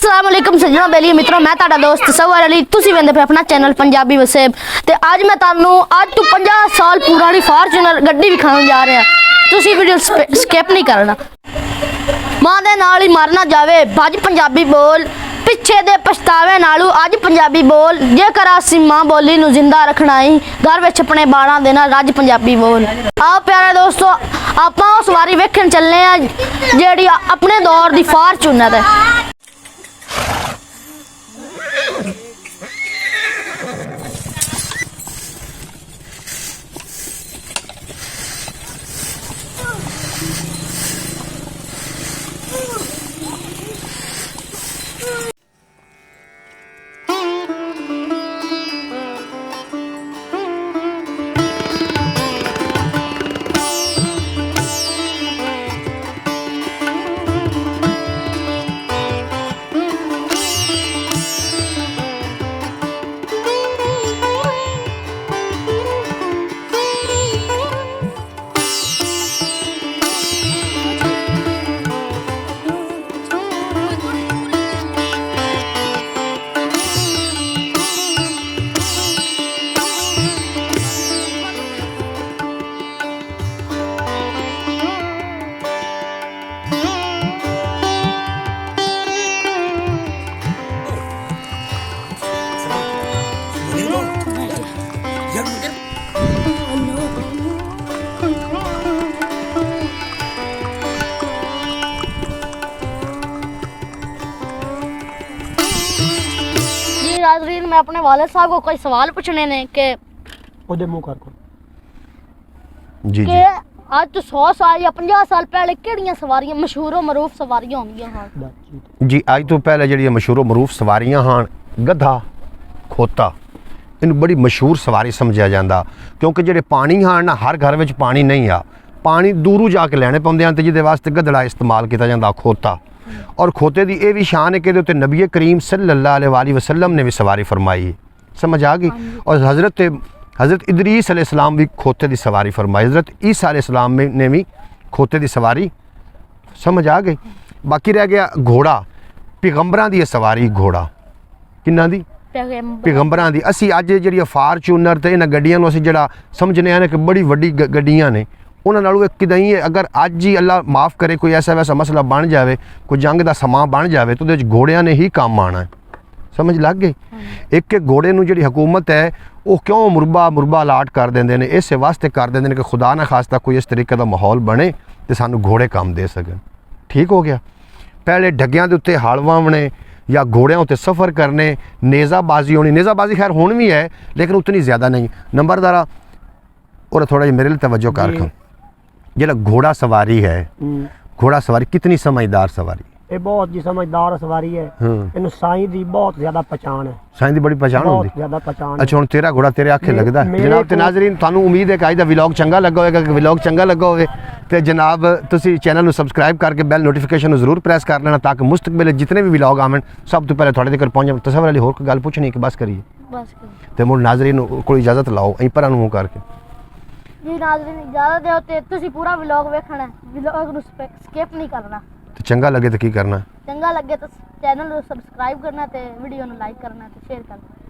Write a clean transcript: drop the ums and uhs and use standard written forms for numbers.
अस्सलाम वालेकुम सज्जनों बेली मित्रों मैं ताड़ा दोस्त सवर अली तुसी वेंदे पे अपना चैनल पंजाबी वसेब ते आज मैं तानू आज तो 50 साल पुरानी फॉर्च्यूनर गड्डी विखाउण जा रहा तुसी वीडियो स्किप नहीं करना। मां दे नाल ही मरना जावे भज पंजाबी बोल पिछे दे पछतावे नालू अज पंजाबी बोल जेकर असी मां बोली नू जिंदा रखना ही घर विच अपने बाणा देना रज पंजाबी बोल। आओ प्यारे दोस्तों आपां उस वारी वेखण चलने आ जेड़ी अपने दौर दी फॉर्च्यूनर है। नाज़रीन मैं अपने वालिद साहब को कोई सवाल पूछने ने के ओदे मुंह कर को जी के आज तो 100 साल या 50 साल पहले केड़ियां सवारियां मशहूर मरूफ सवारियां होंदियां हां जी अज तो पहले जी मशहूर मरूफ सवारियां हाँ गधा खोता इनू बड़ी मशहूर सवारी समझा जाता क्योंकि जो पानी हाँ ना हर घर में पानी नहीं आ पानी दूरों जाके लैने पाते हैं तो जिहदे वास्ते गधड़ा इस्तेमाल किया जाता खोता और खोते की यह भी शान है कि उत्ते नबी करीम सल्लल्लाहु अलैहि वसल्लम ने भी सवारी फरमाई समझ आ गई। और हज़रत इदरीस अलैहिस्सलाम भी खोते की सवारी फरमाई हज़रत ईसा अलैहिस्सलाम ने भी खोते की सवारी समझ आ गई। बाकी रह गया घोड़ा पैगंबरां दी सवारी घोड़ा किन्ना दी पैगंबरां दी असी अज जी फॉर्च्यूनर तो इन्हां गड्डियां नूं असीं जिहड़ा समझने आं कि बड़ी वड्डी गड्डियां ने उन्हां नालों किदां ही अगर अज ही अल्लाह माफ़ करे कोई ऐसा वैसा मसला बन जाए कोई जंग का समा बन जाए तो उहदे घोड़ियां ने ही काम आना है समझ लग गई। एक एक घोड़े नूं जिहड़ी हुकूमत है वो क्यों मुरबा अलाट कर देंदे ने इस वास्ते कर देंदे ने कि खुदा ना खास्ता कोई इस तरीके का माहौल बने तो सानू घोड़े काम दे सकन। ठीक हो गया। पहले ढग्गियां दे उत्ते हल वावणे या घोड़ियां उत्ते सफ़र करने नेज़ाबाजी होनी नेज़ाबाजी खैर हुण भी है लेकिन उतनी ज़्यादा नहीं। नंबरदारा और थोड़ा जिहा मेरे लिए तवज्जो कर रखो जिहड़ा घोड़ा सवारी है घोड़ा सवारी कितनी समझदार सवारी ये बहुत जी समझदार सवारी है इन्हू साईं दी बहुत ज्यादा पहचान है साईं दी बड़ी पहचान होंदी ज्यादा पहचान। अच्छा हुण तेरा घोड़ा तेरे आखे लगदा है जनाब ते नाज़रीन तुहानू उम्मीद है कि अज दा व्लॉग चंगा लगा होएगा कि व्लॉग चंगा लगा होवे ते जनाब तुसी चैनल नू सबसक्राइब करके बैल नोटिफिकेशन नू जरूर प्रेस कर लेना ताकि मुस्तकबिल जितने भी व्लॉग आवन सब तो पहले तुहाडे तक पहुंच जाण। तसव्वुर वाली होर कोई गल पुछनी कि बस करिए बस ते मुड़ नाज़रीन कोई इजाजत लाओ अहीं परां नूं करके जी नाज़रीन इजाजत दो ते तुसी पूरा व्लॉग वेखना व्लॉग नू स्किप नहीं करना तो चंगा लगे तो की करना चंगा लगे तो चैनल नू सबसक्राइब करना ते वीडियो नू लाइक करना ते शेयर करना।